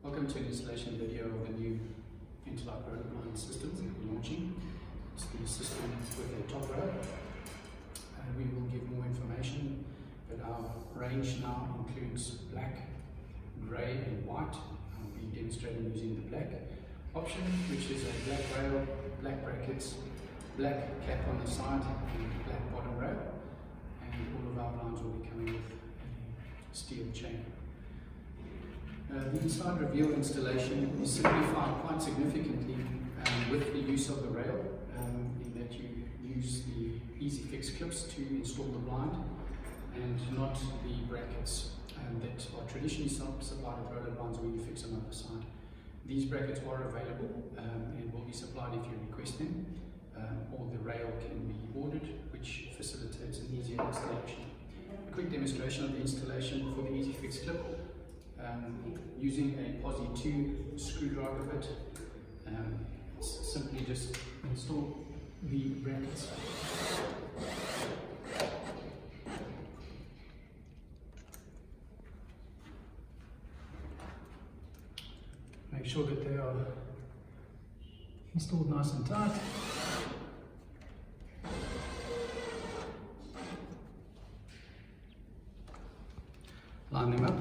Welcome to an installation video of the new Ventolite roller blind systems that we're launching. It's the system with a top row. We will give more information, but our range now includes black, grey and white. I'll be demonstrating using the black option, which is a black rail, black brackets, black cap on the side and black bottom rail. And all of our blinds will be coming with a steel chain. The inside reveal installation is simplified quite significantly with the use of the rail, in that you use the easy fix clips to install the blind and not the brackets that are traditionally supplied with roller blinds where you fix them on the side. These brackets are available and will be supplied if you request them, or the rail can be ordered, which facilitates an easier installation. A quick demonstration of the installation for the easy fix clip. Using a Posi 2 screwdriver bit, simply just install the brackets. Make sure that they are installed nice and tight. Line them up.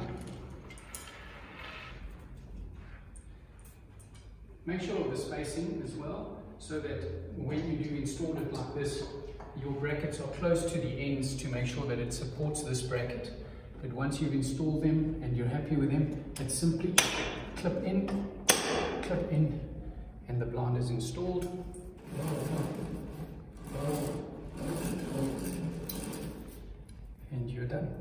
Make sure of the spacing as well, so that when you do install it like this, your brackets are close to the ends to make sure that it supports this bracket. But once you've installed them and you're happy with them, it's simply clip in, and the blind is installed. And you're done.